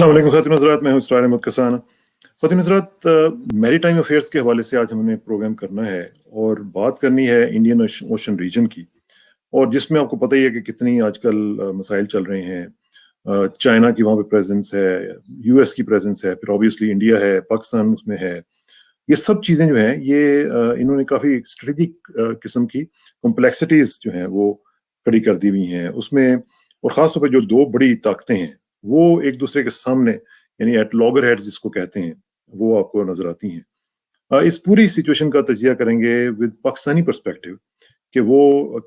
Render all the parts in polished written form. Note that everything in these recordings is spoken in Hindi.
अस्सलाम वालेकुम ख़ातिन हज़रात, मैं हूँ इसरार अहमद कसान। ख़ातिन हज़रात, मैरीटाइम अफेयर्स के हवाले से आज हमने प्रोग्राम करना है और बात करनी है इंडियन ओशन रीजन की, और जिसमें आपको पता ही है कि कितनी आजकल मसाइल चल रहे हैं। चाइना की वहाँ पे प्रेजेंस है, यूएस की प्रेजेंस है, फिर ऑब्वियसली इंडिया है, पाकिस्तान उसमें है। ये सब चीज़ें जो हैं ये इन्होंने काफ़ी स्ट्रेटेजिक किस्म की कॉम्प्लेक्सिटीज़ जो हैं वो खड़ी कर दी हुई हैं उसमें। और ख़ास तौर पे जो 2 बड़ी ताकतें हैं, वो एक दूसरे के सामने यानी एट लॉगर हेड्स जिसको कहते हैं, वो आपको नज़र आती हैं। इस पूरी सिचुएशन का तजिया करेंगे विद पाकिस्तानी पर्सपेक्टिव कि वो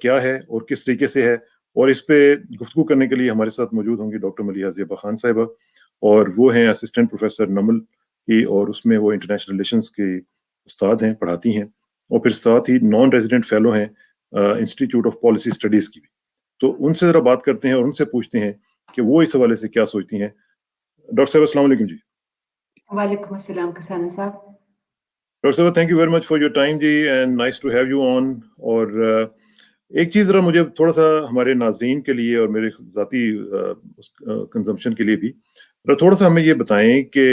क्या है और किस तरीके से है। और इस पे गुफ्तगू करने के लिए हमारे साथ मौजूद होंगी डॉक्टर मलिहा ज़ेबा खान साहिबा, और वो हैं असिस्टेंट प्रोफेसर नमल की, और उसमें वो इंटरनेशनल रिलेशंस की उस्ताद हैं, पढ़ाती हैं, और फिर साथ ही नॉन रेजिडेंट फेलो हैं इंस्टीट्यूट ऑफ पॉलिसी स्टडीज़ की भी। तो उनसे ज़रा बात करते हैं और उनसे पूछते हैं कि वो इस हवाले से क्या सोचती हैं। डॉक्टर साहब अस्सलाम वालेकुम जी। वालेकुम अस्सलाम कसाना साहब। डॉक्टर साहब, thank you very much for your time ji, and nice to have you on. और एक चीज़ ज़रा मुझे थोड़ा-सा हमारे नाज़रीन के लिए और मेरे ज़ाती कंज़म्पशन के लिए भी ज़रा थोड़ा-सा हमें ये बताएँ कि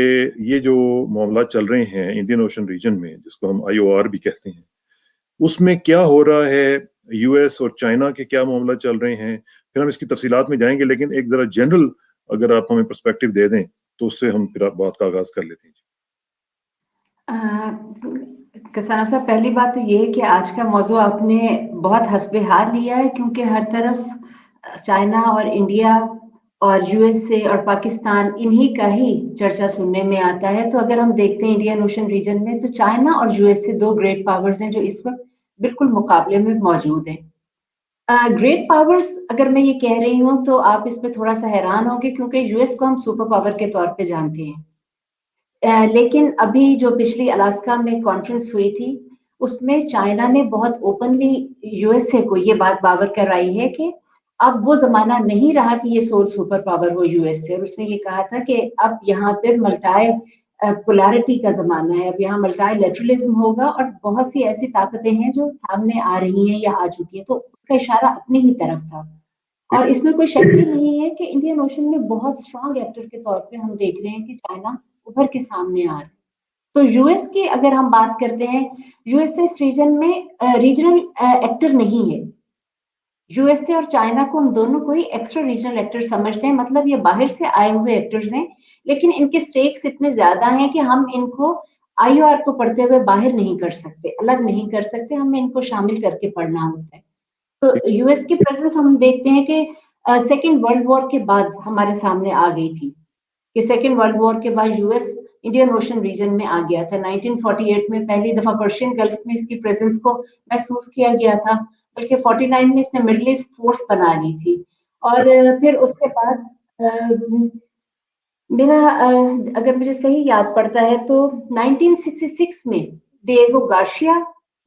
ये जो मामलात चल रहे हैं इंडियन ओशन रीजन में, जिसको हम आईओआर भी कहते हैं, उसमें क्या हो रहा है? यूएस और चाइना के क्या मामला चल रहे हैं? फिर हम इसकी तफसीलात में जाएँगे, लेकिन एक ज़रा जनरल अगर आप हमें पर्सपेक्टिव दे दें, तो उससे हम फिर बात का आगाज़ कर लेते हैं। अ, कसाना साहब, पहली बात तो ये है कि आज का मौज़ू आपने बहुत हस्बे-हाल लिया है, क्योंकि हर तरफ चाइना और इंडिया और यूएसए और पाकिस्तान इन्हीं का ही चर्चा सुनने में आता है। तो अगर हम देखते हैं इंडियन ओशन रीजन में, तो चाइना और यूएसए 2 ग्रेट पावर्स हैं जो इस वक़्त बिल्कुल मुकाबले में मौजूद हैं। ग्रेट पावर्स अगर मैं ये कह रही हूँ तो आप इस पे थोड़ा-सा हैरान होंगे, क्योंकि यूएस को हम सुपर पावर के तौर पे जानते हैं। लेकिन अभी जो पिछली अलास्का में कॉन्फ्रेंस हुई थी, उसमें चाइना ने बहुत ओपनली यूएसए को ये बात बावर कराई है कि अब वो ज़माना नहीं रहा कि ये सोल सुपर पावर हो यूएसए, और उसने ये कहा था कि अब यहाँ पे पोलैरिटी का ज़माना है, अब यहाँ मल्टीलैटरलिज़्म होगा और बहुत सी ऐसी ताकतें हैं जो सामने आ रही हैं या आ चुकी हैं, तो उसका इशारा अपनी ही तरफ था। और इसमें कोई शक ही नहीं है कि इंडियन ओशन में बहुत स्ट्रॉन्ग एक्टर के तौर पे हम देख रहे हैं कि चाइना उभर के सामने आ रहा है। तो यूएस की अगर हम बात करते हैं, यूएस इस रीजन में रीजनल एक्टर नहीं है। यूएसए और चाइना को हम दोनों को ही एक्स्ट्रा रीजनल एक्टर समझते हैं, मतलब ये बाहर से आए हुए एक्टर्स हैं, लेकिन इनके स्टेक्स इतने ज्यादा हैं कि हम इनको आईओआर को पढ़ते हुए बाहर नहीं कर सकते, अलग नहीं कर सकते, हमें इनको शामिल करके पढ़ना होता है। तो यूएस की प्रेजेंस हम देखते हैं कि सेकेंड वर्ल्ड वॉर के बाद हमारे सामने आ गई थी, कि सेकेंड वर्ल्ड वॉर के बाद यूएस इंडियन ओशन रीजन में आ गया था। 1948 में पहली दफा पर्शियन गल्फ में इसकी प्रेजेंस को महसूस किया गया था, बल्कि 49 में इसने मिडिल ईस्ट फोर्स बना ली थी। और फिर उसके बाद अगर मुझे सही याद पड़ता है तो 1966 में डिएगो गार्शिया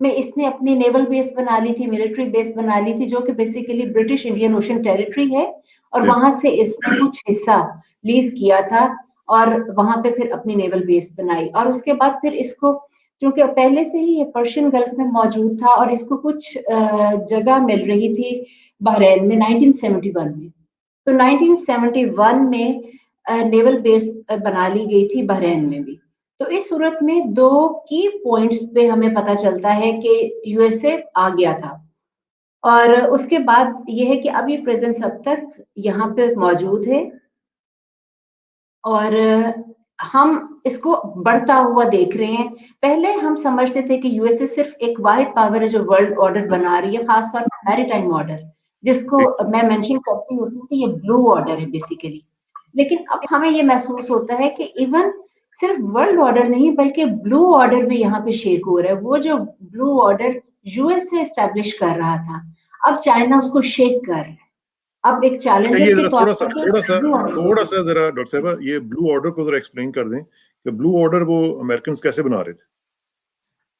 में इसने अपनी नेवल बेस बना ली थी, मिलिट्री बेस बना ली थी, जो कि basically British Indian ocean territory है, और वहां से इसने कुछ हिस्सा लीज किया था और वहां पे फिर अपनी नेवल बेस बनाई। और उसके बाद फिर इसको, क्योंकि पहले से ही ये पर्शियन गल्फ में मौजूद था और इसको कुछ जगह मिल रही थी बहरीन में 1971 में। तो 1971 में नेवल बेस बना ली गई थी बहरीन में भी। तो इस सूरत में 2 की पॉइंट्स पे हमें पता चलता है कि यूएसए आ गया था। और उसके बाद ये है कि अब ये प्रेजेंस अब तक यहाँ पे मौजूद है, और हम इसको बढ़ता हुआ देख रहे हैं। पहले हम समझते थे कि यूएसए सिर्फ एक वाहिद पावर है जो वर्ल्ड ऑर्डर बना रही है, खासतौर पर मैरीटाइम ऑर्डर, जिसको मैं मेंशन करती होती हूँ कि ये ब्लू ऑर्डर है बेसिकली। लेकिन अब हमें ये महसूस होता है कि इवन सिर्फ वर्ल्ड ऑर्डर नहीं, बल्कि ब्लू ऑर्डर भी यहाँ पे शेक हो रहा है। वो जो ब्लू ऑर्डर यूएस से एस्टेब्लिश कर रहा था, अब चाइना उसको शेक कर रहा है। अब एक अच्छा, चैलेंजर ये के जरा तौर थोड़ा सा पर थोड़ा सा ब्लू ऑर्डर थोड़ा सा जरा डॉक्टर साहबा ये ब्लू ऑर्डर को जरा एक्सप्लेन कर दें कि ब्लू ऑर्डर वो अमेरिकन कैसे बना रहे थे।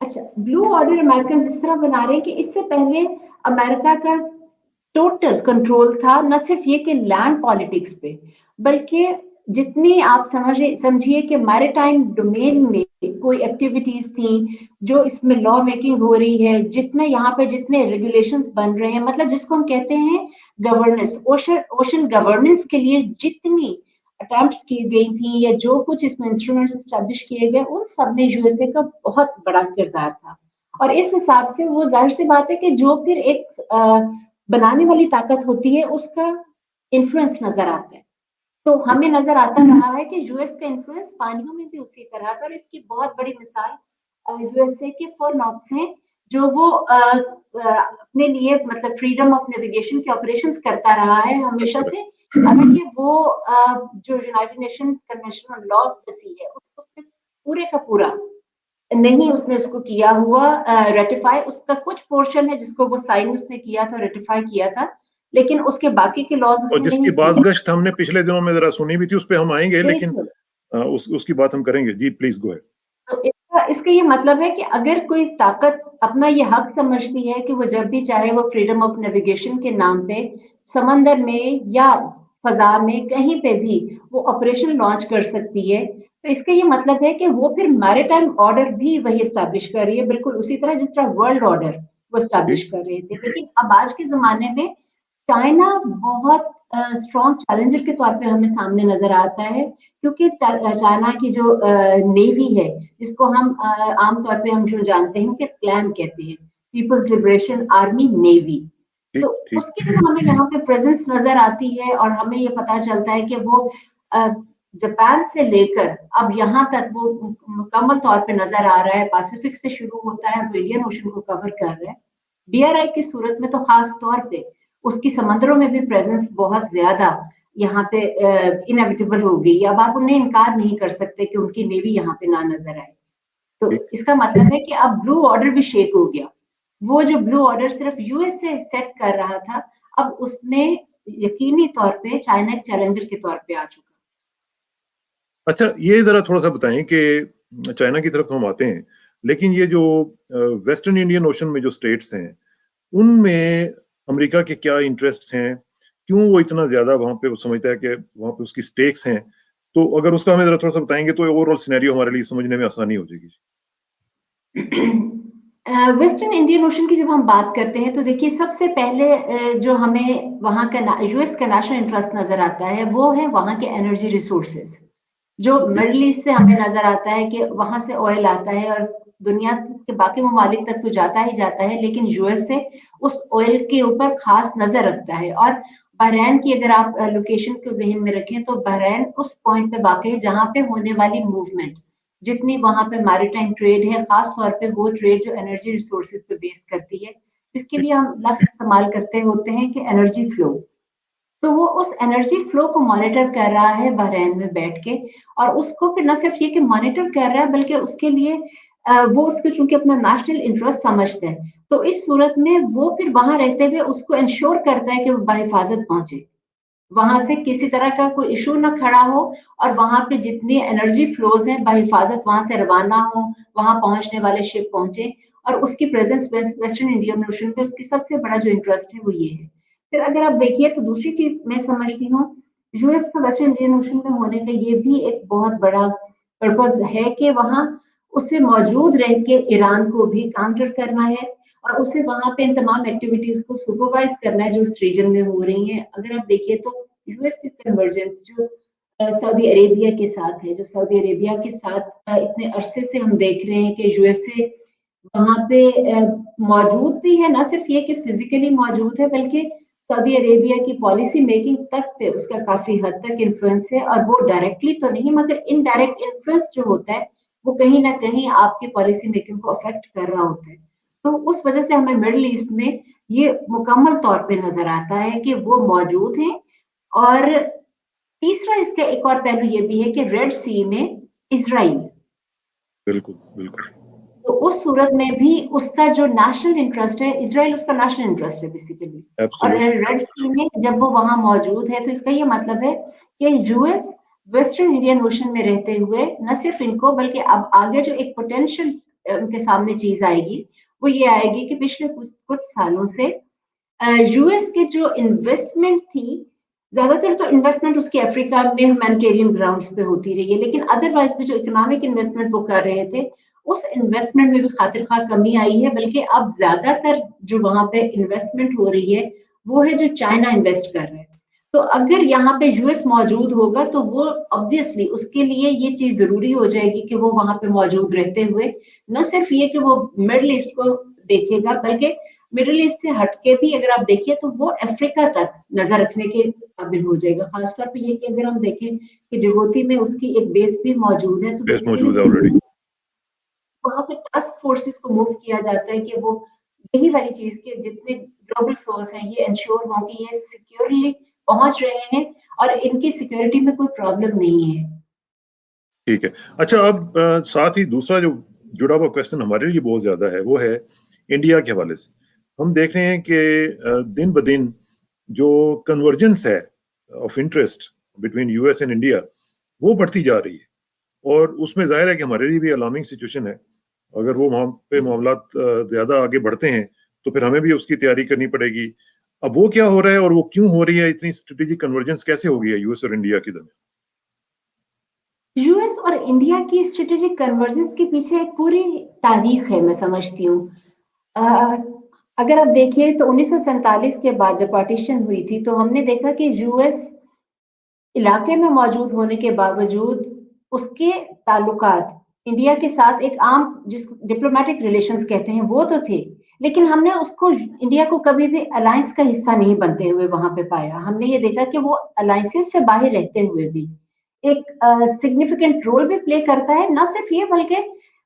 अच्छा, ब्लू ऑर्डर अमेरिकन इस तरह बना रहे हैं कि इससे पहले अमेरिका का टोटल कंट्रोल था, न सिर्फ ये कि लैंड पॉलिटिक्स पे, बल्कि जितनी आप समझिए कि मैरिटाइम डोमेन में कोई एक्टिविटीज थी, जो इसमें लॉ मेकिंग हो रही है, जितने यहाँ पे जितने रेगुलेशंस बन रहे हैं, मतलब जिसको हम कहते हैं गवर्नेंस, ओशन ओशन गवर्नेंस के लिए जितनी अटेम्प्ट्स की गई थी या जो कुछ इसमें इंस्ट्रूमेंट्स एस्टेब्लिश किए गए, उन सब में यूएसए का बहुत बड़ा किरदार था। और इस हिसाब से वो ज़ाहिर-सी बात है कि जो फिर एक बनाने वाली ताकत होती है, उसका इन्फ्लुएंस नज़र आता है। तो हमें नज़र आता रहा है कि यूएस का इन्फ्लुएंस पानियों में भी उसी तरह था और इसकी बहुत बड़ी मिसाल यूएसए के 4 नॉब्स हैं, जो वो अपने लिए मतलब फ्रीडम ऑफ नेविगेशन के ऑपरेशंस करता रहा है हमेशा से। हालाँकि वो जो United Nation Convention on law of the sea है, उसमें पूरे का पूरा नहीं उसने उसको किया हुआ रेटिफ़ाई, उसका कुछ पोर्शन है जिसको वो साइन उसने किया था, रेटिफ़ाई किया था, लेकिन उसके बाकी के लॉज़ और उसने जिसकी नहीं किए। बाज़गश्त हमने पिछले दिनों में ज़रा सुनी भी थी, उस पे हम आएँगे, लेकिन बिल्कुल। उसकी बात हम करेंगे। जी, प्लीज़ गो अहेड। तो इसका इसका ये मतलब है कि अगर कोई ताकत अपना ये हक समझती है कि वो जब भी चाहे वो फ्रीडम ऑफ नेविगेशन के नाम पे समंदर में या फ़ज़ा में कहीं पे भी वो ऑपरेशन लॉन्च कर सकती है, तो इसका ये मतलब है कि वो फिर मैरीटाइम ऑर्डर भी वही एस्टेब्लिश कर रही है, बिल्कुल उसी तरह जिस तरह वर्ल्ड ऑर्डर वो एस्टेब्लिश ठीक, कर रहे थे। लेकिन अब आज के ज़माने में चाइना बहुत स्ट्रॉन्ग चैलेंजर के तौर पे हमें सामने नज़र आता है, क्योंकि चाइना की जो नेवी है, जिसको हम आम तौर पे हम जो जानते हैं कि प्लान कहते हैं, पीपल्स लिबरेशन आर्मी नेवी। तो ठीक, ठीक। उसकी जो हमें यहाँ पे प्रेज़ेंस नज़र आती है और हमें ये पता चलता है कि वो अ, जापान से लेकर अब यहाँ तक वो मुकम्मल तौर पे नज़र आ रहा है, पैसिफिक से शुरू होता है, वो इंडियन ओशन को कवर कर रहा है। बीआरआई की सूरत में तो ख़ास तौर पे उसकी समंदरों में भी प्रेज़ेंस बहुत ज़्यादा यहाँ पे इनेविटेबल हो गई। अब आप उन्हें इनकार नहीं कर सकते कि उनकी नेवी यहाँ पे ना नज़र आए। तो ठीक। इसका मतलब है कि अब ब्लू ऑर्डर भी शेक हो गया। वो जो ब्लू ऑर्डर सिर्फ यूएस से सेट कर रहा था, अब उसमें यकीनी तौर पे चाइना एक चैलेंजर के तौर पे आ चुका। अच्छा, ये ज़रा थोड़ा-सा बताएँ कि चाइना की तरफ तो हम आते हैं, लेकिन ये जो वेस्टर्न इंडियन ओशन में जो स्टेट्स हैं, उनमें अमेरिका के क्या इंटरेस्ट्स हैं? क्यों वो इतना ज़्यादा वहाँ पे वो समझता है कि वहाँ पे उसकी स्टेक्स हैं? तो अगर उसका हमें ज़रा थोड़ा-सा बताएँगे तो ओवरऑल सिनेरियो हमारे लिए समझने में आसानी हो जाएगी। वेस्टर्न इंडियन ओशन की जब हम बात करते हैं तो देखिए सबसे पहले जो हमें वहाँ का यूएस का नेशनल इंटरेस्ट नज़र आता है, वो है वहाँ के एनर्जी रिसोर्सेज़। जो ठीक, मिडल ईस्ट से हमें नज़र आता है कि वहाँ से ऑयल आता है और दुनिया के बाकी ममालिक तक तो जाता ही जाता है, लेकिन यूएस से उस ऑयल के ऊपर ख़ास नज़र रखता है। और बहरैन की अगर आप लोकेशन को ज़हन में रखें तो बहरैन उस पॉइंट पे वाक़ है जहाँ पे होने वाली मूवमेंट, जितनी वहाँ पे मैरीटाइम ट्रेड है, ख़ास तौर पे वो ट्रेड जो एनर्जी रिसोर्सेज़ पे बेस करती है, इसके ठीक, लिए हम लफ्ज़ इस्तेमाल करते होते हैं कि एनर्जी फ्लो। तो वो उस एनर्जी फ्लो को मॉनिटर कर रहा है बहरैन में बैठ के और उसको फिर ना सिर्फ ये कि मॉनिटर कर रहा है बल्कि उसके लिए वो उसको चूँकि अपना नेशनल इंटरेस्ट समझता है, तो इस सूरत में वो फिर वहाँ रहते हुए उसको एंश्योर करता है कि वो बाहिफ़ाज़त पहुँचे। वहाँ से किसी तरह का कोई इश्यू ना खड़ा हो और वहाँ पे जितनी एनर्जी फ्लोज़ हैं बाहिफ़ाज़त वहाँ से रवाना हो, वहाँ पहुँचने वाले शिप पहुँचे और उसकी प्रेज़ेंस वेस्टर्न इंडियन ओशन में उसकी सबसे बड़ा जो इंटरेस्ट है वो ये है। फिर अगर आप देखिए तो दूसरी चीज़ मैं समझती हूँ, यूएस का वेस्टर्न इंडियन ओशन में होने का ये भी एक बहुत बड़ा पर्पज़ है कि वहाँ उसे मौजूद रह के ईरान को भी काउंटर करना है और उसे वहाँ पे इन तमाम एक्टिविटीज़ को सुपरवाइज़ करना है जो इस रीजन में हो रही हैं। अगर आप देखिए तो यूएस की कन्वर्जेंस जो सऊदी अरेबिया के साथ है, जो सऊदी अरेबिया के साथ इतने अरसे से हम देख रहे हैं कि यूएसए वहाँ पे मौजूद भी है, ना सिर्फ ये कि फिज़िकली मौजूद है बल्कि सऊदी अरेबिया की पॉलिसी मेकिंग तक पे उसका काफ़ी हद तक इन्फ्लुएंस है और वो डायरेक्टली तो नहीं मगर इनडायरेक्ट इन्फ्लुएंस जो होता है, वो कहीं न कहीं आपकी पॉलिसी मेकिंग को अफ़ेक्ट कर रहा होता है। तो उस वजह से हमें मिडल ईस्ट में ये मुकम्मल तौर पे नज़र आता है कि वो मौजूद हैं और तीसरा इसका एक और पहलू ये भी है कि रेड सी में इज़राइल, बिल्कुल, बिल्कुल। तो उस सूरत में भी उसका जो नेशनल इंटरेस्ट है, इज़राइल उसका नेशनल इंटरेस्ट है बेसिकली। और एब्सोल्युटली। रेड सी में जब वो वहाँ मौजूद है, तो इसका ये मतलब है कि यूएस वेस्टर्न इंडियन ओशन में रहते हुए न सिर्फ इनको बल्कि अब आगे जो एक पोटेंशियल उनके सामने चीज़ आएगी, वो ये आएगी कि पिछले कुछ कुछ सालों से यूएस की जो इन्वेस्टमेंट थी, ज़्यादातर तो इन्वेस्टमेंट उसकी अफ्रीका में ह्यूमैनिटेरियन ग्राउंड्स पे होती रही है, लेकिन अदरवाइज़ भी जो इकोनॉमिक इन्वेस्टमेंट वो कर रहे थे, उस इन्वेस्टमेंट में भी खातिर-ख़्वाह कमी आई है, बल्कि अब ज़्यादातर जो वहाँ पे इन्वेस्टमेंट हो रही है, वो है जो चाइना इन्वेस्ट कर रहा है। तो अगर यहाँ पे यूएस मौजूद होगा तो वो ऑब्वियसली उसके लिए ये चीज़ ज़रूरी हो जाएगी कि वो वहाँ पे मौजूद रहते हुए न सिर्फ ये कि वो मिडल ईस्ट को देखेगा, बल्कि मिडल ईस्ट से हटके भी अगर आप देखिए तो वो अफ्रीका तक नज़र रखने के काबिल हो जाएगा। ख़ास तौर पे ये कि अगर हम देखें कि जिबूती में उसकी एक बेस भी मौजूद है, तो बेस मौजूद है बेसिकली ऑलरेडी। वहाँ से टास्क फोर्सेस को मूव किया जाता है कि वो यही वाली चीज़ के जितने ग्लोबल फ्लोज़ हैं, ये एंश्योर हों कि ये सिक्योरली पहुँच रहे हैं और इनकी सिक्योरिटी में कोई प्रॉब्लम नहीं है। ठीक है। अच्छा, अब साथ ही दूसरा जो जुड़ा हुआ क्वेश्चन हमारे लिए बहुत ज़्यादा है, वो है इंडिया के हवाले से। हम देख रहे हैं कि दिन-ब-दिन जो कन्वर्जेंस है of interest between US and India, वो बढ़ती जा रही है और उसमें ज़ाहिर है कि हमारे लिए भी अलार्मिंग सिचुएशन है। अगर वो वहाँ पे मामलात ज़्यादा आगे बढ़ते हैं, तो फिर हमें भी उसकी तैयारी करनी पड़ेगी। अब वो क्या हो रहा है और वो क्यों हो रही है? इतनी स्ट्रैटेजिक कन्वर्जेंस कैसे हो गई है यूएस और इंडिया के दरमियान? यूएस और इंडिया की स्ट्रेटेजिक कन्वर्जेंस के पीछे एक पूरी तारीख है, मैं समझती हूँ। अ, अगर आप देखिए तो 1947 के बाद जब पार्टीशन हुई थी, तो हमने देखा कि यूएस इलाके में मौजूद होने के बावजूद उसके ताल्लुकात इंडिया के साथ एक आम जिसको डिप्लोमेटिक रिलेशंस कहते हैं वो तो थे, लेकिन हमने उसको इंडिया को कभी भी अलायंस का हिस्सा नहीं बनते हुए वहां पे पाया। हमने ये देखा कि वो अलायंसेस से बाहर रहते हुए भी एक सिग्निफिकेंट रोल भी प्ले करता है। न सिर्फ ये बल्कि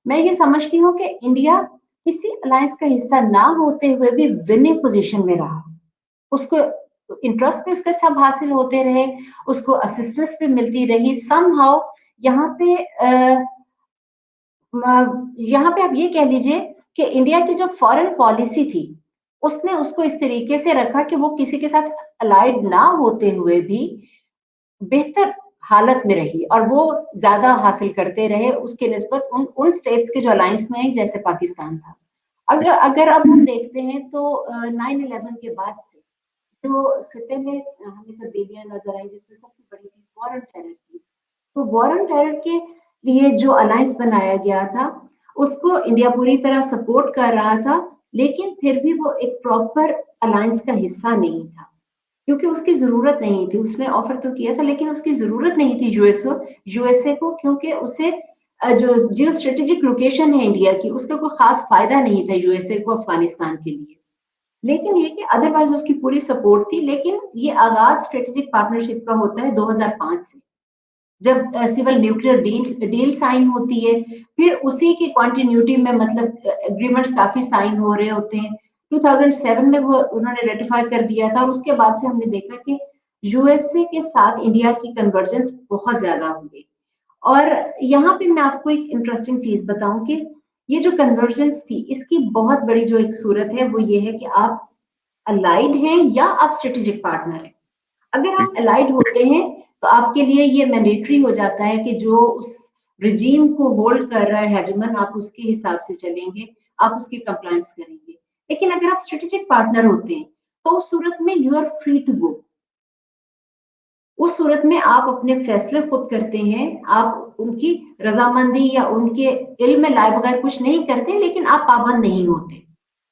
मैं ये समझती हूँ कि इंडिया किसी अलायंस का हिस्सा ना होते हुए भी विनिंग पोजीशन में रहा। उसको इंटरेस्ट भी उसके सब हासिल होते रहे, उसको असिस्टेंस भी मिलती रही समहाउ। यहाँ पे यहाँ पे आप ये कह लीजिए कि इंडिया की जो फॉरेन पॉलिसी थी, उसने उसको इस तरीके से रखा कि वो किसी के साथ अलाइड ना होते हुए भी बेहतर हालत में रही और वो ज्यादा हासिल करते रहे उसके निस्बत उन उन स्टेट्स के जो अलायंस में हैं, जैसे पाकिस्तान था। अगर अगर अब हम देखते हैं तो 9/11 के बाद से जो खत्ते में हमें तब्दीलियां नजर आई, जिसमें सबसे बड़ी चीज वॉर ऑन टेरर थी। तो वॉर ऑन टेरर के लिए जो अलायंस बनाया गया था, उसको इंडिया पूरी तरह सपोर्ट कर रहा था, लेकिन फिर भी वो एक प्रॉपर अलायंस का हिस्सा नहीं था, क्योंकि उसकी जरूरत नहीं थी। उसने ऑफर तो किया था, लेकिन उसकी जरूरत नहीं थी यूएसए को, क्योंकि उसे जो जियो स्ट्रेटेजिक लोकेशन है इंडिया की, उसका कोई खास फायदा नहीं था यूएसए को अफगानिस्तान के लिए। लेकिन ये कि अदरवाइज उसकी पूरी सपोर्ट थी। लेकिन ये आगाज स्ट्रेटेजिक पार्टनरशिप का होता है 2005 से, जब civil nuclear deal deal sign होती है। फिर उसी की कंटिन्यूटी में मतलब एग्रीमेंट्स काफी साइन हो रहे होते हैं। 2007 में वो उन्होंने रेटिफाई कर दिया था और उसके बाद से हमने देखा कि यूएसए के साथ इंडिया की कन्वर्जेंस बहुत ज्यादा हो गई। और यहाँ पे मैं आपको एक इंटरेस्टिंग चीज बताऊं कि ये जो कन्वर्जेंस थी, इसकी बहुत बड़ी जो एक सूरत है वो ये है कि आप अलाइड हैं या आप स्ट्रेटेजिक पार्टनर हैं। अगर आप ठीक। अलाइड होते हैं तो आपके लिए ये मैंडेटरी हो जाता है कि जो उस रिजीम को होल्ड कर रहा है हेजमन, आप उसके हिसाब से चलेंगे, आप उसकी कंप्लायंस करेंगे। लेकिन अगर आप स्ट्रेटेजिक पार्टनर होते हैं तो उस सूरत में you are free to go. उस सूरत में आप अपने फैसले खुद करते हैं, आप उनकी रजामंदी या उनके इल्म में लाए बगैर कुछ नहीं करते, लेकिन आप पाबंद नहीं होते।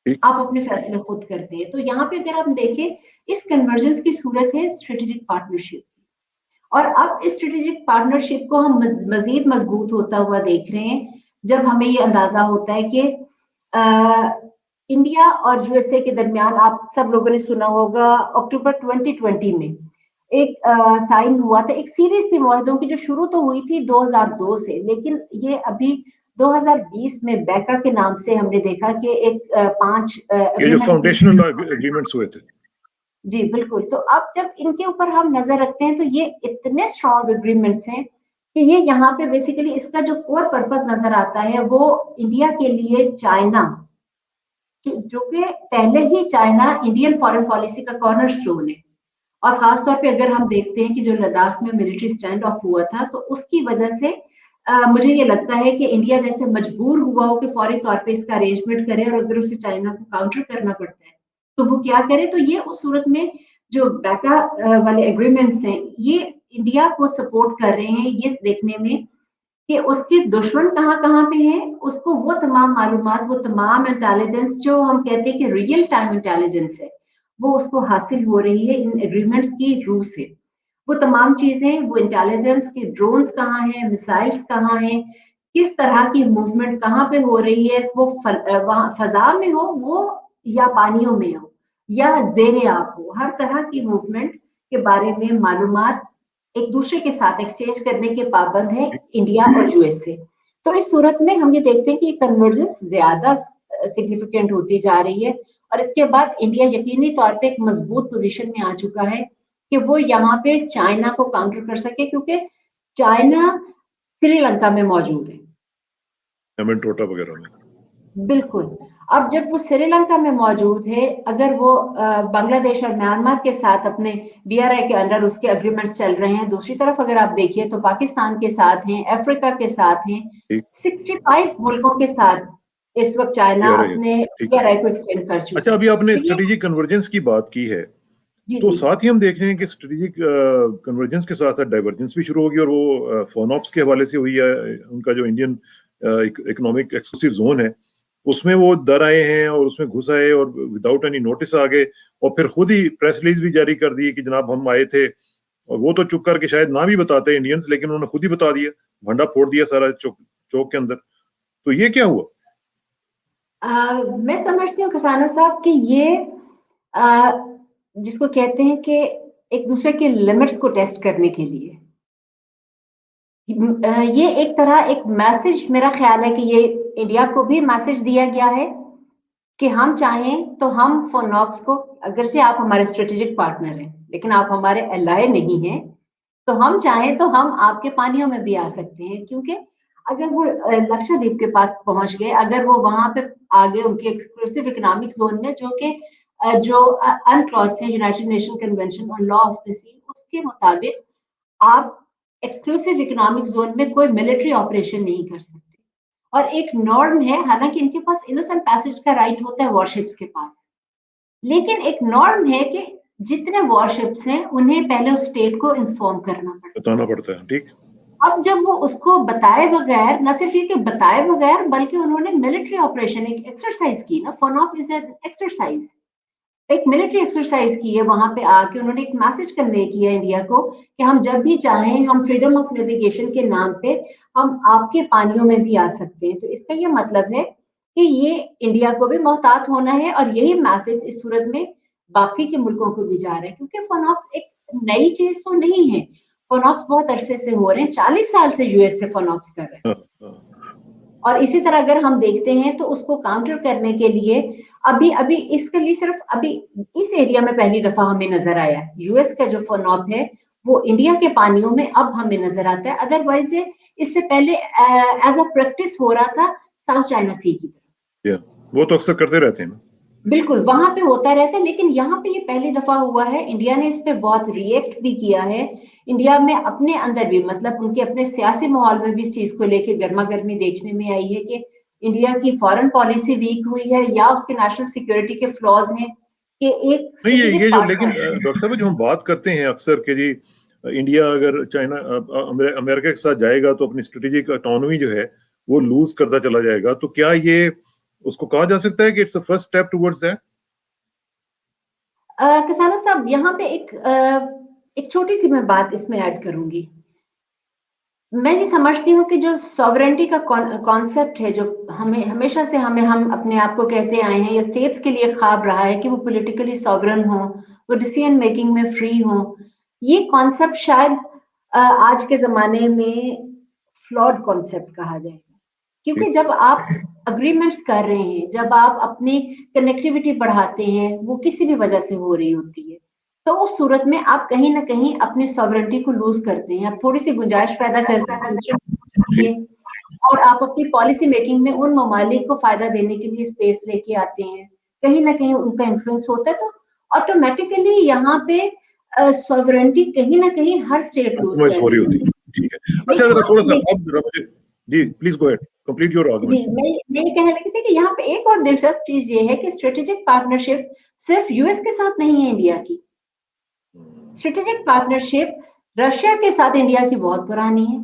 ठीक। आप अपने फैसले खुद करते हैं। तो यहाँ पे अगर आप देखें, इस कन्वर्जेंस की सूरत है स्ट्रेटेजिक पार्टनरशिप। और अब इस स्ट्रेटेजिक पार्टनरशिप को हम मजीद मजबूत होता हुआ देख रहे हैं, जब हमें ये अंदाजा होता है कि इंडिया और यूएसए के दरमियान, आप सब लोगों ने सुना होगा, अक्टूबर 2020 में एक साइन हुआ था, एक सीरीज थी मुआहदों की जो शुरू तो हुई थी 2002 से, लेकिन ये अभी 2020 में बैका के नाम से हमने देखा कि एक 5 ये जो एग्रीमेंट्स की। फाउंडेशनल एग्रीमेंट्स हुए थे। जी, बिल्कुल। तो अब जब इनके ऊपर हम नज़र रखते हैं तो ये इतने स्ट्रॉन्ग एग्रीमेंट्स हैं कि ये यहाँ पे बेसिकली इसका जो कोर पर्पस नज़र आता है वो इंडिया के लिए चाइना, जो कि पहले ही चाइना इंडियन फॉरेन पॉलिसी का कॉर्नरस्टोन है। और खास तौर पे अगर हम देखते हैं कि जो लद्दाख में मिलिट्री स्टैंड ऑफ हुआ था, तो उसकी वजह से मुझे ये लगता है कि इंडिया जैसे मजबूर हुआ हो कि फौरी तौर पे इसका अरेंजमेंट करे, और अगर उसे चाइना को काउंटर करना पड़ता है तो वो क्या करे। तो ये उस सूरत में जो बैका वाले एग्रीमेंट्स हैं, ये इंडिया को सपोर्ट कर रहे हैं ये देखने में कि उसके दुश्मन कहाँ-कहाँ पे हैं, उसको वो तमाम मालूमात, वो तमाम इंटेलिजेंस जो हम कहते हैं कि रियल टाइम इंटेलिजेंस है, वो उसको हासिल हो रही है इन एग्रीमेंट्स की रूह से। वो तमाम चीज़ें, वो इंटेलिजेंस के ड्रोन्स कहाँ हैं, मिसाइल्स कहाँ हैं, किस तरह की मूवमेंट कहाँ पे हो रही है, वो वहाँ फ़ज़ा में हो वो या पानियों में हो या ज़ेरे आब हो, हर तरह की मूवमेंट के बारे में मालूमात एक दूसरे के साथ एक्सचेंज करने के पाबंद है इंडिया और यूएसए। तो इस सूरत में हम ये देखते हैं कि कन्वर्जेंस ज़्यादा सिग्निफिकेंट होती जा रही है और इसके बाद इंडिया यकीनी तौर पे एक मजबूत पोजीशन में आ चुका है कि वो यहाँ पे चाइना को काउंटर कर सके, क्योंकि चाइना श्रीलंका में मौजूद है। यमन टोटा वगैरह में। बिल्कुल। अब जब वो श्रीलंका में मौजूद है, अगर वो बांग्लादेश और म्यांमार के साथ अपने बीआरआई के अंडर उसके एग्रीमेंट्स चल रहे हैं, दूसरी तरफ अगर आप देखिए तो पाकिस्तान के साथ हैं, अफ्रीका के साथ हैं, ठीक, 65 मुल्कों के साथ इस वक्त चाइना BRI है, अपने ठीक है। बीआरआई को एक्सटेंड कर अच्छा, चुका है। अभी आपने तो ये स्ट्रेटेजिक कन्वर्जेंस की बात की है, जी, तो जी। साथ ही हम देख रहे हैं कि स्ट्रेटेजिक कन्वर्जेंस के साथ साथ डाइवर्जेंस भी शुरू होगी, और वो फोनऑप्स के हवाले से हुई है। उनका जो इंडियन इकोनॉमिक एक्सक्लूसिव जोन है, उसमें वो दर आए हैं और उसमें घुस आए और विदाउट एनी नोटिस आ गए, और फिर खुद ही प्रेस रिलीज भी जारी कर दी कि जनाब हम आए थे। और वो तो चुप करके शायद ना भी बताते इंडियंस, लेकिन उन्होंने खुद ही बता दिया, भंडा फोड़ दिया सारा चौक चौक के अंदर। तो ये क्या हुआ? मैं समझती हूँ किसाना साहब कि ये अ, जिसको कहते हैं कि एक दूसरे के लिमिट्स को टेस्ट करने के लिए ये एक तरह एक मैसेज, मेरा ख्याल है कि ये इंडिया को भी मैसेज दिया गया है कि हम चाहें तो हम फोनॉप्स को, अगर से आप हमारे स्ट्रेटेजिक पार्टनर हैं लेकिन आप हमारे एलाय नहीं हैं, तो हम चाहें तो हम आपके पानियों में भी आ सकते हैं। क्योंकि अगर वो लक्षद्वीप के पास पहुंच गए, अगर वो वहां पे आगे उनके एक्सक्लूसिव इकोनॉमिक जोन में, जो कि जो अनक्लॉज है United Nation Convention on law of the sea, उसके मुताबिक आप एक्सक्लूसिव इकोनॉमिक जोन में कोई मिलिट्री ऑपरेशन नहीं कर सकते। और एक नॉर्म है, हालांकि इनके पास इनोसेंट पैसेज का राइट होता है वॉरशिप्स के पास, लेकिन एक नॉर्म है कि जितने वॉरशिप्स हैं उन्हें पहले उस स्टेट को इन्फॉर्म करना पड़ता बताना पड़ता है, ठीक। है। अब जब वो उसको बताए बगैर, न सिर्फ ये कि बताए बगैर, बल्कि उन्होंने मिलिट्री ऑपरेशन एक एक्सरसाइज की ना, फॉनॉप इज एन एक्सरसाइज, एक मिलिट्री एक्सरसाइज की है, वहां पे आके उन्होंने एक मैसेज कन्वे किया इंडिया को कि हम जब भी चाहें हम फ्रीडम ऑफ नेविगेशन के नाम पे हम आपके पानियों में भी आ सकते हैं। तो इसका ये मतलब है कि ये इंडिया को भी मोहतात होना है, और यही मैसेज इस सूरत में बाकी के मुल्कों को भी जा रहा है, क्योंकि फोनॉप्स एक नई चीज तो नहीं है। फोनॉप्स बहुत अरसे से हो रहे हैं, 40 साल से यूएस से फोनॉप्स कर रहे हैं। हाँ, हाँ। और इसी तरह अगर हम देखते हैं तो उसको काउंटर करने के लिए अभी अभी इसके लिए सिर्फ अभी इस एरिया में पहली दफा हमें नजर आया यूएस का जो फोनॉप है, वो इंडिया के पानियों में अब हमें नजर आता है। अदरवाइज इससे पहले एज अ प्रैक्टिस हो रहा था साउथ चाइना सी की तरफ। या, वो तो अक्सर करते रहते हैं ना। बिल्कुल वहां पे होता रहता है, लेकिन यहाँ पे ये पहली दफा हुआ है। इंडिया ने इस पे बहुत रिएक्ट भी किया है। इंडिया में अपने अंदर भी, मतलब उनके अपने सियासी माहौल में भी इस चीज को लेके गर्मा गर्मी देखने में आई है कि इंडिया की फॉरेन पॉलिसी वीक हुई है या उसके नेशनल सिक्योरिटी के फ्लॉज हैं कि एक नहीं, ये स्ट्रेटेजिक जो, लेकिन पार्टनर। डॉक्टर साहब, जो हम बात करते हैं अक्सर कि जी इंडिया अगर चाइना अमेरिका के साथ जाएगा तो अपनी स्ट्रेटेजिक ऑटोनॉमी जो है वो लूज करता चला जाएगा, तो क्या ये उसको कहा जा सकता है कि it's a first step towards that? किसाना साहब, यहाँ पे एक छोटी सी मैं बात इसमें ऐड करूंगी। मैं ये समझती हूँ कि जो सॉवरेंटी का कॉन्सेप्ट है, जो हमें हमेशा से हम अपने आप को कहते आए हैं, या स्टेट्स के लिए ख्वाब रहा है कि वो पॉलिटिकली सॉवरन हो, वो डिसीजन मेकिंग में फ्री हो। ये कॉन्सेप्ट शायद आज के जमाने में फ्लॉड कॉन्सेप्ट कहा जाएगा, क्योंकि जब आप अग्रीमेंट्स कर रहे हैं, जब आप अपनी कनेक्टिविटी बढ़ाते हैं, वो किसी भी वजह से हो रही होती है, तो उस सूरत में आप कहीं ना कहीं अपनी सॉवरेंटी को लूज करते हैं। आप थोड़ी सी गुंजाइश पैदा करते हैं दूसरे के लिए, और आप अपनी पॉलिसी मेकिंग में उन ममालिक को फायदा देने के लिए स्पेस लेके आते हैं, कहीं ना कहीं उनका इन्फ्लुएंस होता है। तो ऑटोमेटिकली यहाँ पे सॉवरेंटी कहीं ना कहीं हर स्टेट लूज कॉम्प्रोमाइज कर हो रही रही होती है। है, ठीक है। अच्छा, जरा लेकिन थोड़ा सा अब जरा मुझे, जी please go ahead, complete your जी, आर्गुमेंट। मैं ये कहने लगी थी कि यहाँ पे एक और दिलचस्प चीज ये है कि स्ट्रेटेजिक पार्टनरशिप सिर्फ यूएस के साथ नहीं है इंडिया की। स्ट्रेटेजिक पार्टनरशिप रशिया के साथ इंडिया की बहुत पुरानी है,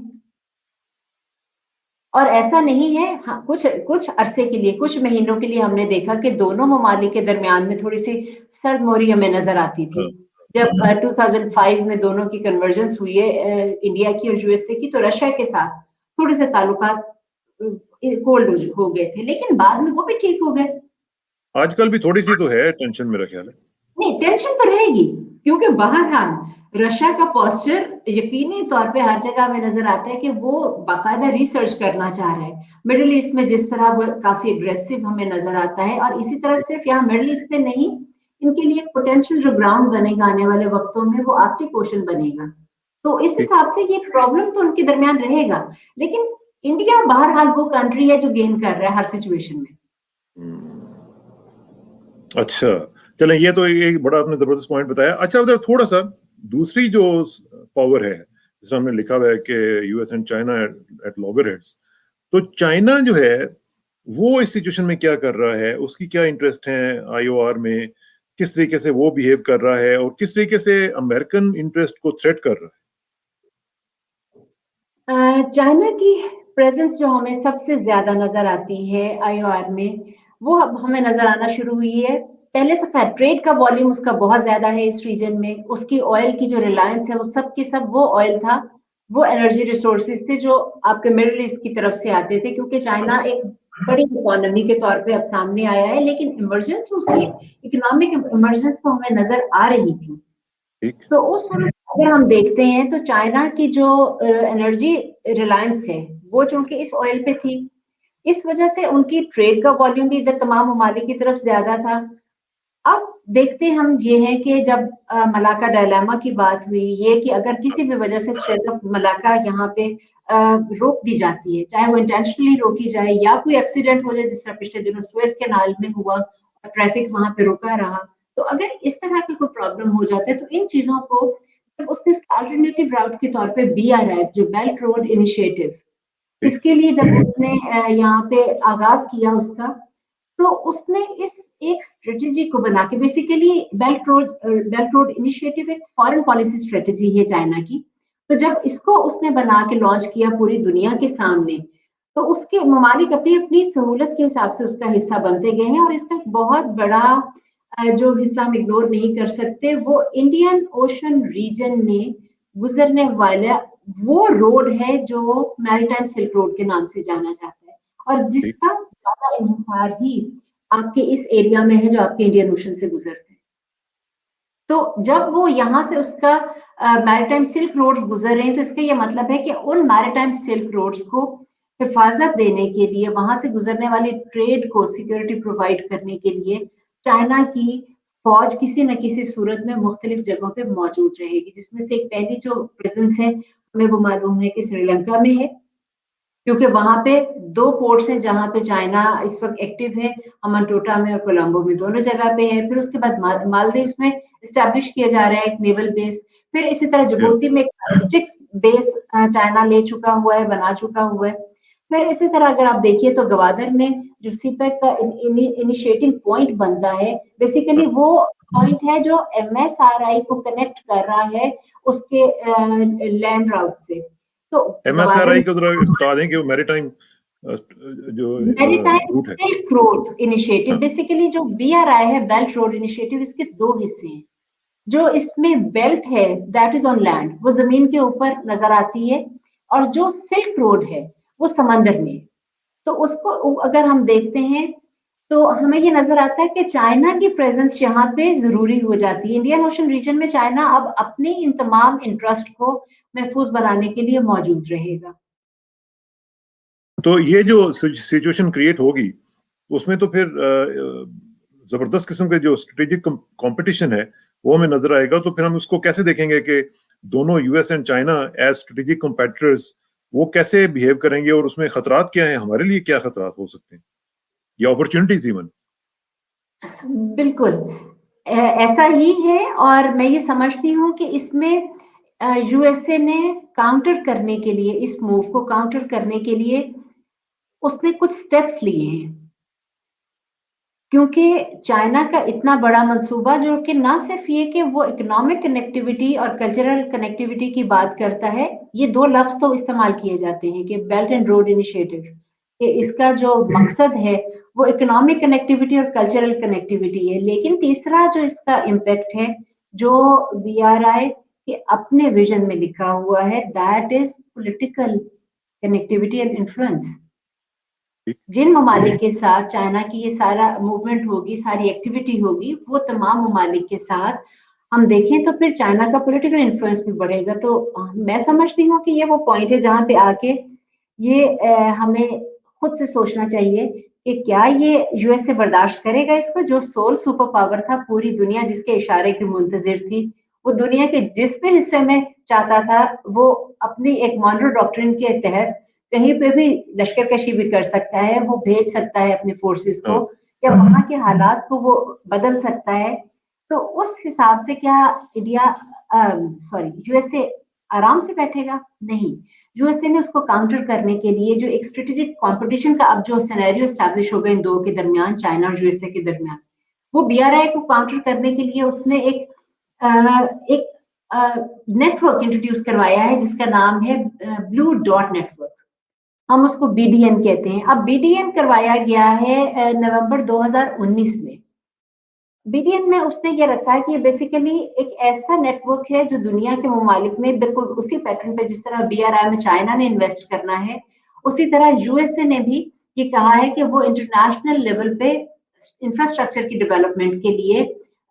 और ऐसा नहीं है, हाँ, कुछ अरसे के लिए, कुछ महीनों के लिए हमने देखा कि दोनों ममालिक के दरमियान में थोड़ी-सी सर्द-मोरी हमें नज़र आती थी। हाँ, जब 2005 में दोनों की कन्वर्जेंस हुई है, इंडिया की और यूएसए की, तो रशिया के साथ थोड़े से ताल्लुकात कोल्ड हो गए थे, लेकिन बाद में वो भी ठीक हो गए। आजकल भी थोड़ी-सी तो है टेंशन मेरा ख्याल है। नहीं, टेंशन तो रहेगी, क्योंकि बहरहाल रशिया का पोस्चर यकीनी तौर पे हर जगह हमें नज़र आता है कि वो बाकायदा रिसर्च करना चाह रहा है। मिडल ईस्ट में जिस तरह वो काफ़ी एग्रेसिव हमें नज़र आता है, और इसी तरह सिर्फ यहाँ मिडल ईस्ट में नहीं, इनके लिए एक पोटेंशियल जो ग्राउंड बनेगा आने वाले वक़्तों में, वो आर्कटिक ओशन बनेगा। तो इस ठीक। हिसाब से ये प्रॉब्लम तो उनके दरमियान रहेगा, लेकिन इंडिया बहरहाल वो कंट्री है जो गेन कर रहा है हर सिचुएशन में। अच्छा, चलें ये तो एक बड़ा आपने ज़बरदस्त पॉइंट बताया। अच्छा उधर थोड़ा-सा दूसरी जो पावर है, जैसे हमने लिखा हुआ है कि यूएस एंड चाइना एट लॉगरहेड्स, तो चाइना जो है, वो इस सिचुएशन में क्या कर रहा है? उसकी क्या इंटरेस्ट है आईओआर में? किस तरीके से वो बिहेव कर रहा है और किस तरीके से अमेरिकन इंटरेस्ट को थ्रेट कर रहा है? चाइना की प्रेजेंस जो हमें सबसे ज़्यादा नज़र आती है आईओआर में, वो अब हमें नज़र आना शुरू हुई है। पहले से खैर ट्रेड का वॉल्यूम उसका बहुत ज़्यादा है इस रीजन में, उसकी ऑयल की जो रिलायंस है, वो सब की सब वो ऑयल था, वो एनर्जी रिसोर्सेज़ थे जो आपके मिडल ईस्ट की तरफ से आते थे, क्योंकि चाइना एक बड़ी इकोनॉमी के तौर पे अब सामने आया है, लेकिन इमर्जेंस उसकी इकोनॉमिक इमर्जेंस तो हमें नज़र आ रही थी। ठीक, तो उस वक़्त अगर हम देखते हैं तो चाइना की जो एनर्जी रिलायंस है, वो चूँकि इस ऑयल पे थी, इस वज़ह से उनकी ट्रेड का वॉल्यूम भी इधर तमाम ममालिक की तरफ ज़्यादा था। अब देखते हम ये हैं कि जब मलाक्का डायलेमा की बात हुई, ये कि अगर किसी भी वजह से स्ट्रेट ऑफ मलाक्का यहाँ पे रोक दी जाती है, चाहे वो इंटेंशनली रोकी जाए या कोई एक्सीडेंट हो जाए, जिस तरह पिछले दिनों सुएज़ कैनाल में हुआ और ट्रैफिक वहाँ पे रुका रहा। तो अगर इस तरह की कोई प्रॉब्लम हो जाता है, तो इन चीज़ों को जब उसने अल्टरनेटिव राउट के तौर पे बीआरआई, जो बेल्ट रोड इनिशिएटिव, ठीक, इसके लिए जब उसने यहाँ पे आगाज़ किया उसका, तो उसने इस एक स्ट्रेटेजी को बना के, बेसिकली बेल्ट रोड इनिशिएटिव एक फॉरेन पॉलिसी स्ट्रेटेजी है चाइना की। तो जब इसको उसने बना के लॉन्च किया पूरी दुनिया के सामने, तो उसके ममालिक अपनी-अपनी सहूलत के हिसाब से उसका हिस्सा बनते गए हैं, और इसका एक बहुत बड़ा जो हिस्सा हम इग्नोर नहीं कर सकते, वो इंडियन ओशन रीजन में गुज़रने वाला वो रोड है जो मैरीटाइम सिल्क रोड के नाम से जाना जाता है, और ठीक। जिसका ज़्यादा इंहिसार ही आपके इस एरिया में है जो आपके इंडियन ओशन से गुज़रते हैं। तो जब वो यहाँ से उसका मैरीटाइम सिल्क रोड्स गुज़र रहे हैं, तो इसका ये मतलब है कि उन मैरीटाइम सिल्क रोड्स को हिफ़ाज़त देने के लिए, वहाँ से गुज़रने वाली ट्रेड को सिक्योरिटी प्रोवाइड करने के लिए, चाइना की फ़ौज किसी न किसी सूरत में मुख्तलिफ जगहों पे मौजूद रहेगी, जिसमें से एक पहली जो प्रेज़ेंस है, हमें वो मालूम है कि श्रीलंका में है। क्योंकि वहाँ पे 2 पोर्ट्स हैं जहाँ पे चाइना इस वक़्त एक्टिव है, हम्बनटोटा में और कोलंबो में, दोनों जगह पे है। फिर उसके बाद मालदीव्स में एस्टैब्लिश किया जा रहा है एक नेवल बेस। फिर इसी तरह या जिबूती में एक लॉजिस्टिक्स बेस चाइना ले चुका हुआ है, बना चुका हुआ है। फिर इसी तरह अगर आप देखिए तो गवादर में जो सीपेक का इनिशिएटिंग पॉइंट बनता है, बेसिकली वो पॉइंट है जो एमएसआरआई को कनेक्ट कर रहा है उसके लैंड राउट से। तो गवादर एमएसआरआई को ज़रा बता दें कि वो मैरीटाइम जो मैरीटाइम रूट है। सिल्क रोड इनिशिएटिव, हाँ, बेसिकली जो बीआरआई है, बेल्ट रोड इनिशिएटिव, इसके 2 हिस्से हैं। जो इसमें बेल्ट है, दैट इज़ ऑन लैंड, वो ज़मीन के ऊपर नज़र आती है, और जो सिल्क रोड है, वो समंदर में है। तो उसको अगर हम देखते हैं, तो हमें ये नज़र आता है कि चाइना की प्रेज़ेंस यहाँ पे ज़रूरी हो जाती है। इंडियन ओशन रीजन में चाइना अब अपने इन तमाम इंटरेस्ट को महफूज़ बनाने के लिए मौजूद रहेगा। तो ये जो सिचुएशन क्रिएट होगी, उसमें तो फिर ज़बरदस्त किस्म के जो स्ट्रेटेजिक कॉम्पिटिशन है, वो हमें नज़र आएगा। तो फिर हम उसको कैसे देखेंगे कि दोनों US and China as strategic competitors वो कैसे बिहेव करेंगे और उसमें खतरात क्या हैं? हमारे लिए क्या खतरात हो सकते हैं? या अपॉर्च्युनिटीज़ इवन? बिल्कुल। ऐसा ही है, और मैं ये समझती हूँ कि इसमें यूएसए ने काउंटर करने के लिए, इस मूव को काउंटर करने के लिए उसने कुछ स्टेप्स लिए हैं। क्योंकि चाइना का इतना बड़ा मंसूबा जो कि ना सिर्फ ये कि वो इकोनॉमिक कनेक्टिविटी और कल्चरल कनेक्टिविटी की बात करता है, ये दो लफ्ज तो इस्तेमाल किए जाते हैं कि बेल्ट एंड रोड इनिशिएटिव, कि इसका जो मकसद है वो इकोनॉमिक कनेक्टिविटी और कल्चरल कनेक्टिविटी है। लेकिन तीसरा जो इसका इम्पैक्ट है, जो BRI के अपने विजन में लिखा हुआ है, that is political connectivity and influence. जिन ममालिक के साथ चाइना की ये सारा मूवमेंट होगी, सारी एक्टिविटी होगी, वो तमाम ममालिक के साथ हम देखें तो फिर चाइना का पॉलिटिकल इन्फ्लुएंस भी बढ़ेगा। तो मैं समझती हूँ कि ये वो पॉइंट है जहाँ पे आके ये हमें खुद से सोचना चाहिए कि क्या ये USA बर्दाश्त करेगा इसको, जो सोल सुपर पावर था, पूरी दुनिया जिसके इशारे की मुंतजिर थी, वो दुनिया के जिस भी हिस्से में चाहता था वो अपनी एक मॉनरो डॉक्ट्रिन के तहत कहीं पे भी लश्करकशी भी कर सकता है, वो भेज सकता है अपने फोर्सेस को, या वहां के हालात को वो बदल सकता है। तो उस हिसाब से क्या इंडिया USA आराम से बैठेगा? नहीं। USA ने उसको काउंटर करने के लिए जो एक स्ट्रेटेजिक कंपटीशन का अब जो सिनेरियो एस्टैब्लिश हो गया इन दो के दरमियान, चाइना और USA के दरमियान, वो BRI को काउंटर करने के लिए उसने एक नेटवर्क इंट्रोड्यूस करवाया है जिसका नाम है ब्लू डॉट नेटवर्क। हम उसको BDN कहते हैं। अब BDN करवाया गया है नवंबर 2019 में। BDN में उसने ये रखा है कि ये बेसिकली एक ऐसा नेटवर्क है जो दुनिया के ममालिक में बिल्कुल उसी पैटर्न पे, जिस तरह BRI में चाइना ने इन्वेस्ट करना है, उसी तरह USA ने भी ये कहा है कि वो इंटरनेशनल लेवल पे इंफ्रास्ट्रक्चर की डेवलपमेंट के लिए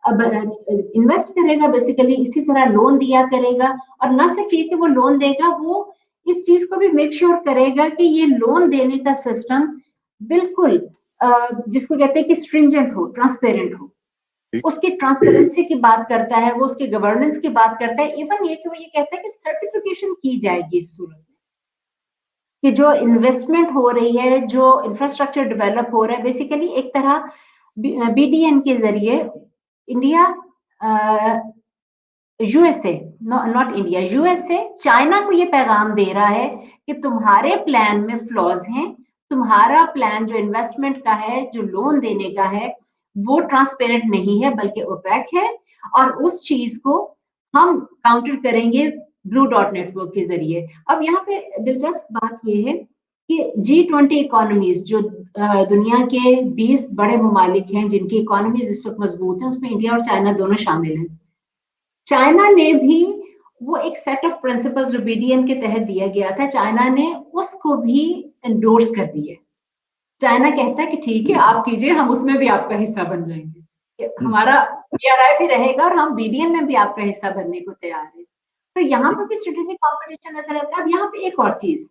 अब इन्वेस्ट करेगा, बेसिकली इसी तरह लोन दिया करेगा। और न सिर्फ ये कि वो लोन देगा, वो इस चीज को भी मेक श्योर करेगा कि ये लोन देने का सिस्टम बिल्कुल जिसको कहते हैं कि स्ट्रिंजेंट हो, ट्रांसपेरेंट हो, उसकी ट्रांसपेरेंसी की बात करता है, वो उसकी गवर्नेंस की बात करता है। इवन ये कि वो ये कहता है कि सर्टिफिकेशन की जाएगी इस सूरत में कि जो इन्वेस्टमेंट हो रही है, जो इंफ्रास्ट्रक्चर डेवलप हो रहा है, बेसिकली एक तरह BDN के जरिए India USA, not India, USA China को ये पैगाम दे रहा है कि तुम्हारे प्लान में फ्लॉज हैं, तुम्हारा प्लान जो इन्वेस्टमेंट का है, जो लोन देने का है, वो ट्रांसपेरेंट नहीं है बल्कि ओपेक है, और उस चीज को हम काउंटर करेंगे ब्लू डॉट नेटवर्क के जरिए। अब यहाँ पे दिलचस्प बात यह है कि G20 इकोनॉमीज जो दुनिया के 20 बड़े ममालिक हैं जिनकी इकोनॉमीज इस वक्त मजबूत है, उसमें इंडिया और चाइना दोनों शामिल हैं। चाइना ने भी वो एक सेट ऑफ प्रिंसिपल्स जो BDN के तहत दिया गया था, चाइना ने उसको भी एंडोर्स कर दिया। चाइना कहता है कि ठीक है, आप कीजिए, हम उसमें भी आपका हिस्सा बन जाएंगे, हमारा BRI भी रहेगा और हम BDN में भी आपका हिस्सा बनने को तैयार है। तो यहाँ पर भी स्ट्रेटेजिक कॉम्पिटिशन नजर आता है। अब यहाँ पे एक और चीज,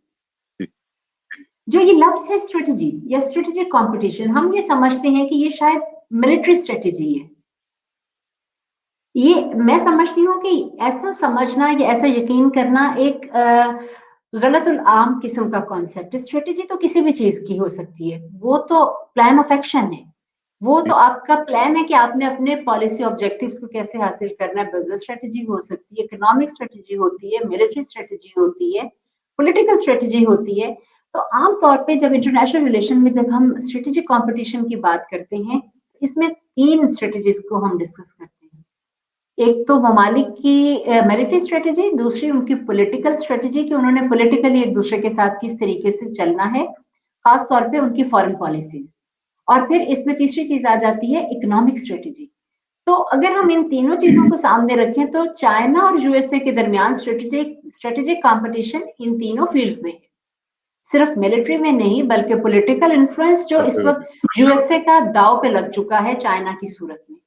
जो ये लफ्ज है स्ट्रेटेजी या स्ट्रेटेजिक कॉम्पिटिशन, हम ये समझते हैं कि ये शायद मिलिट्री स्ट्रेटेजी है। ये मैं समझती हूँ कि ऐसा समझना या ऐसा यकीन करना एक गलत आम किस्म का कॉन्सेप्ट है। स्ट्रेटेजी तो किसी भी चीज की हो सकती है, वो तो प्लान ऑफ एक्शन है, वो तो आपका प्लान है कि आपने अपने पॉलिसी ऑब्जेक्टिव्स को कैसे हासिल करना है। बिजनेस स्ट्रेटेजी हो सकती है, इकोनॉमिक स्ट्रेटेजी होती है, मिलिट्री स्ट्रेटेजी होती है, पॉलिटिकल स्ट्रेटेजी होती है। तो आमतौर पे जब इंटरनेशनल रिलेशन में जब हम स्ट्रेटेजिक कॉम्पिटिशन की बात करते हैं, इसमें 3 स्ट्रेटेजीज को हम डिस्कस करते हैं। एक तो ममालिक की मिलिट्री स्ट्रेटेजी, दूसरी उनकी पॉलिटिकल स्ट्रेटेजी कि उन्होंने पॉलिटिकली एक दूसरे के साथ किस तरीके से चलना है, खास तौर पे उनकी फॉरेन पॉलिसीज, और फिर इसमें तीसरी चीज आ जाती है इकोनॉमिक स्ट्रेटेजी। तो अगर हम इन तीनों चीजों को सामने रखें तो चाइना और USA के दरमियान स्ट्रेटेजिक कंपटीशन इन तीनों फील्ड्स में है, सिर्फ मिलिट्री में नहीं बल्कि पॉलिटिकल इन्फ्लुएंस जो इस वक्त USA का दांव पे लग चुका है चाइना की सूरत में,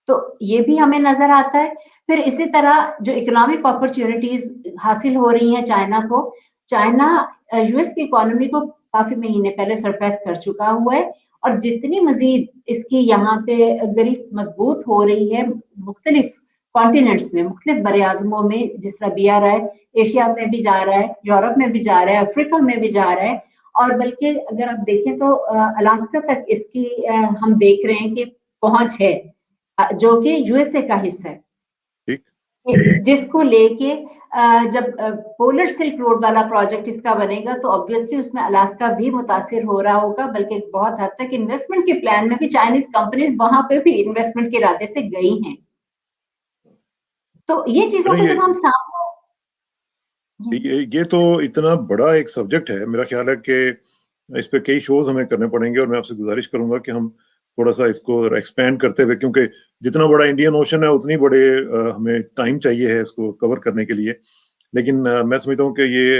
तो ये भी हमें नजर आता है। फिर इसी तरह जो इकोनॉमिक अपॉर्चुनिटीज हासिल हो रही हैं चाइना को, चाइना US की इकोनॉमी को काफी महीने पहले सरपास कर चुका हुआ है, और जितनी मजीद इसकी यहाँ पे गिरफ्त मजबूत हो रही है मुख्तलिफ कॉन्टिनेंट्स में, मुख्तलिफ बरआज़मों में, जिस तरह BRI एशिया में भी जा रहा है, यूरोप में भी जा रहा है, अफ्रीका में भी जा रहा है, और बल्कि अगर आप देखें तो अलास्का तक इसकी हम देख रहे हैं कि पहुंच है, जो कि USA का हिस्सा है। ठीक। जिसको लेके जब पोलर सिल्क रोड वाला प्रोजेक्ट इसका बनेगा तो ऑब्वियसली उसमें अलास्का भी मुतासिर हो रहा होगा, बल्कि बहुत हद तक इन्वेस्टमेंट के प्लान में भी चाइनीज कंपनीज वहां पे भी इन्वेस्टमेंट के इरादे से गई हैं। तो ये चीजों नहीं को जब हम सामने ये तो इतना बड़ा एक सब्जेक्ट है, मेरा ख्याल है कि इस पे कई शोज हमें करने पड़ेंगे और मैं आपसे गुजारिश करूंगा कि हम थोड़ा सा इसको एक्सपेंड करते हुए, क्योंकि जितना बड़ा इंडियन ओशन है उतनी बड़े हमें टाइम चाहिए है इसको कवर करने के लिए। लेकिन मैं समझता हूँ कि ये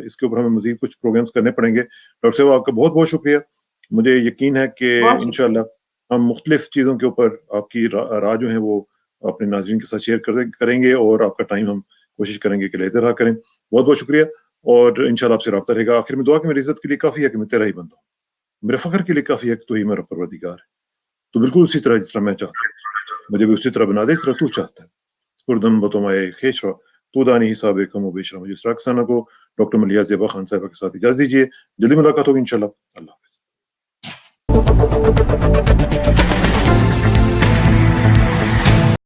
इसके ऊपर हमें मजीद कुछ प्रोग्राम्स करने पड़ेंगे। डॉक्टर साहब आपका बहुत बहुत शुक्रिया। मुझे यकीन है कि बहुत इंशाल्लाह हम मुख्तलिफ चीज़ों के ऊपर आपकी राय जो है वो अपने नाज़रीन के साथ शेयर करेंगे और आपका टाइम हम कोशिश करेंगे कि लेते रहा करें। बहुत बहुत शुक्रिया और इंशाल्लाह आपसे रब्ता रहेगा। आखिर में दुआ कि मेरी इज्जत के लिए काफ़ी है कि मैं तेरा ही बंदा हूँ, मेरे फ़ख्र के लिए काफ़ी है कि तू ही मेरा परवरदिगार है। तो बिल्कुल उसी तरह जिस तरह मैं चाहता हूँ, मुझे भी उसी तरह बना दे जिस तरह तू चाहता है। स्पुरदम बतोमाए खेशरा तू दानी हिसाब कम व बेशरा। मुझे इस रक्साना को डॉक्टर मलिया ज़ेबा खान साहिबा के साथ इजाज़त दीजिए। जल्दी मुलाकात होगी इंशाल्लाह। अल्लाह हाफ़िज़।